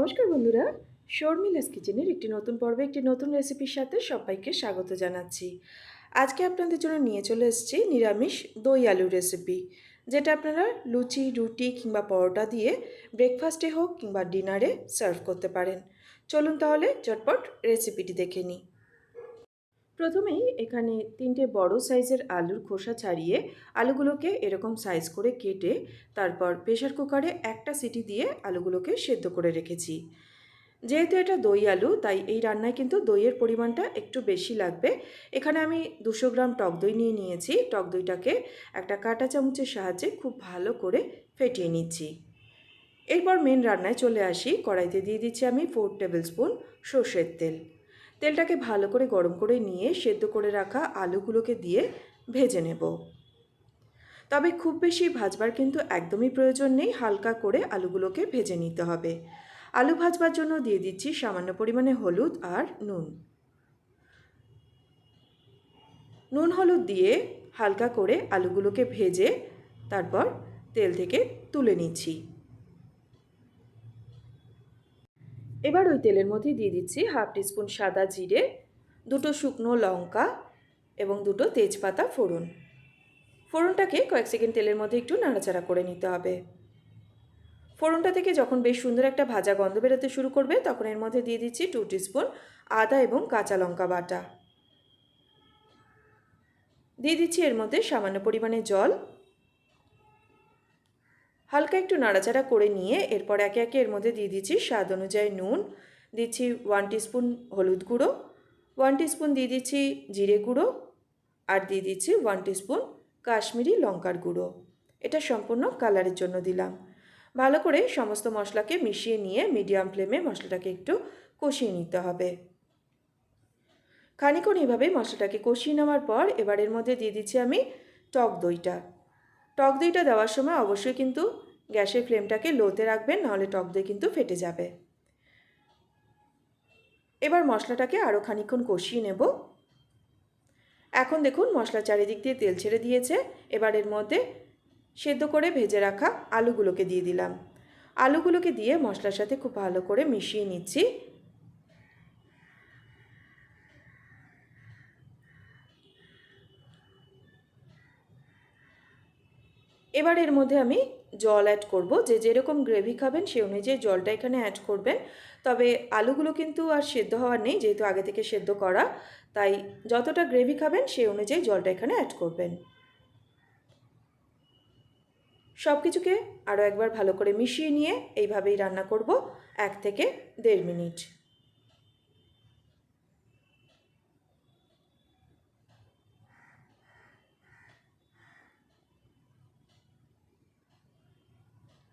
নমস্কার বন্ধুরা, শর্মিলাস কিচেনের একটি নতুন পর্বে একটি নতুন রেসিপির সাথে সবাইকে স্বাগত জানাচ্ছি। আজকে আপনাদের জন্য নিয়ে চলে এসেছি নিরামিষ দই আলু রেসিপি, যেটা আপনারা লুচি, রুটি কিংবা পরোটা দিয়ে ব্রেকফাস্টে হোক কিংবা ডিনারে সার্ভ করতে পারেন। চলুন তাহলে চটপট রেসিপিটি দেখে নিই। প্রথমেই এখানে 3টে বড় সাইজের আলুর খোসা ছাড়িয়ে আলুগুলোকে এরকম সাইজ করে কেটে তারপর প্রেশার কুকারে একটা সিটি দিয়ে আলুগুলোকে সেদ্ধ করে রেখেছি। যেহেতু এটা দই আলু, তাই এই রান্নায় কিন্তু দইয়ের পরিমাণটা একটু বেশি লাগবে। এখানে আমি 200 গ্রাম টক দই নিয়ে নিয়েছি। টক দইটাকে একটা কাঁটা চামচের সাহায্যে খুব ভালো করে ফেটিয়ে নিচ্ছি। এরপর মেন রান্নায় চলে আসি। কড়াইতে দিয়ে দিচ্ছি আমি 4 টেবিল স্পুন সর্ষের তেল। তেলটাকে ভালো করে গরম করে নিয়ে সেদ্ধ করে রাখা আলুগুলোকে দিয়ে ভেজে নেব। তবে খুব বেশি ভাজবার কিন্তু একদমই প্রয়োজন নেই, হালকা করে আলুগুলোকে ভেজে নিতে হবে। আলু ভাজবার জন্য দিয়ে দিচ্ছি সামান্য পরিমাণে হলুদ আর নুন। নুন হলুদ দিয়ে হালকা করে আলুগুলোকে ভেজে তারপর তেল থেকে তুলে নিচ্ছি। এবার ওই তেলের মধ্যে দিয়ে দিচ্ছি হাফ টিস্পুন সাদা জিরে, 2টো শুকনো লঙ্কা এবং 2টো তেজপাতা ফোড়ন। ফোড়নটাকে কয়েক সেকেন্ড তেলের মধ্যে একটু নাড়াচাড়া করে নিতে হবে। ফোড়নটা থেকে যখন বেশ সুন্দর একটা ভাজা গন্ধ বেরোতে শুরু করবে, তখন এর মধ্যে দিয়ে দিচ্ছি 2 টিস্পুন আদা এবং কাঁচা লঙ্কা বাটা। দিয়ে দিচ্ছি এর মধ্যে সামান্য পরিমাণে জল। হালকা একটু নাড়াচাড়া করে নিয়ে এরপর একে একে এর মধ্যে দিয়ে দিচ্ছি স্বাদ অনুযায়ী নুন, দিচ্ছি 1 টিস্পুন হলুদ গুঁড়ো, 1 টিস্পুন দিয়ে দিচ্ছি জিরে গুঁড়ো, আর দিয়ে দিচ্ছি 1 টিস্পুন কাশ্মীরি লঙ্কার গুঁড়ো। এটা সম্পূর্ণ কালারের জন্য দিলাম। ভালো করে সমস্ত মশলাকে মিশিয়ে নিয়ে মিডিয়াম ফ্লেমে মশলাটাকে একটু কষিয়ে নিতে হবে। খানিকক্ষণ এইভাবে মশলাটাকে কষিয়ে নেওয়ার পর এবার এর মধ্যে দিয়ে দিচ্ছি আমি টক দইটা। টক দইটা দেওয়ার সময় অবশ্যই কিন্তু গ্যাসের ফ্লেমটাকে লোতে রাখবেন, নাহলে টক দই কিন্তু ফেটে যাবে। এবার মশলাটাকে আরও খানিকক্ষণ কষিয়ে নেব। এখন দেখুন মশলা চারিদিক দিয়ে তেল ছেড়ে দিয়েছে। এবার এর মধ্যে সেদ্ধ করে ভেজে রাখা আলুগুলোকে দিয়ে দিলাম। আলুগুলোকে দিয়ে মশলার সাথে খুব ভালো করে মিশিয়ে নিচ্ছি। এবার এর মধ্যে আমি জল অ্যাড করব। যে যেরকম গ্রেভি খাবেন সেই অনুযায়ী জলটা এখানে অ্যাড করবেন। তবে আলুগুলো কিন্তু আর সেদ্ধ হওয়ার নেই, যেহেতু আগে থেকে সেদ্ধ করা, তাই যতটা গ্রেভি খাবেন সেই অনুযায়ী জলটা এখানে অ্যাড করবেন। সব কিছুকে আরও একবার ভালো করে মিশিয়ে নিয়ে এইভাবেই রান্না করব 1 থেকে 1.5 মিনিট।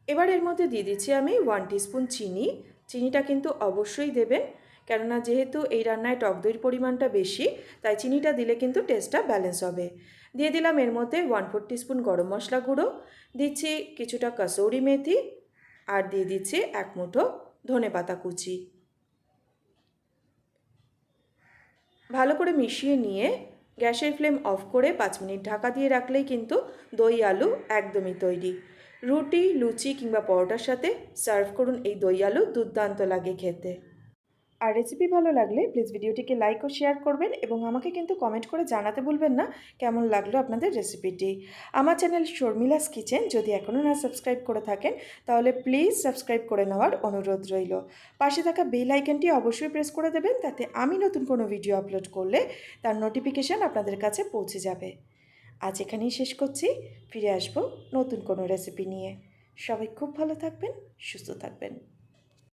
এবার এর মধ্যে দিয়ে দিচ্ছি আমি 1 টিস্পুন চিনি। চিনিটা কিন্তু অবশ্যই দেবেন, কেননা যেহেতু এই রান্নায় টক দইয়ের পরিমাণটা বেশি, তাই চিনিটা দিলে কিন্তু টেস্টটা ব্যালেন্স হবে। দিয়ে দিলাম এর মধ্যে 1/4 টিস্পুন গরম মশলা গুঁড়ো, দিচ্ছি কিছুটা কাসৌরি মেথি, আর দিয়ে দিচ্ছি 1 মুঠো ধনেপাতা কুচি। ভালো করে মিশিয়ে নিয়ে গ্যাসের ফ্লেম অফ করে 5 মিনিট ঢাকা দিয়ে রাখলেই কিন্তু দই আলু একদমই তৈরি। রুটি, লুচি কিংবা পরোটার সাথে সার্ভ করুন এই দই আলু, দুর্দান্ত লাগে খেতে। আর রেসিপি ভালো লাগলে প্লিজ ভিডিওটিকে লাইক ও শেয়ার করবেন এবং আমাকে কিন্তু কমেন্ট করে জানাতে ভুলবেন না কেমন লাগলো আপনাদের রেসিপিটি। আমার চ্যানেল শর্মিলাস কিচেন যদি এখনও না সাবস্ক্রাইব করে থাকেন, তাহলে প্লিজ সাবস্ক্রাইব করে নেওয়ার অনুরোধ রইল। পাশে থাকা বেল আইকনটি অবশ্যই প্রেস করে দেবেন, তাতে আমি নতুন কোনো ভিডিও আপলোড করলে তার নোটিফিকেশান আপনাদের কাছে পৌঁছে যাবে। আজ এখানেই শেষ করছি। ফিরে আসবো নতুন কোনো রেসিপি নিয়ে। সবাই খুব ভালো থাকবেন, সুস্থ থাকবেন।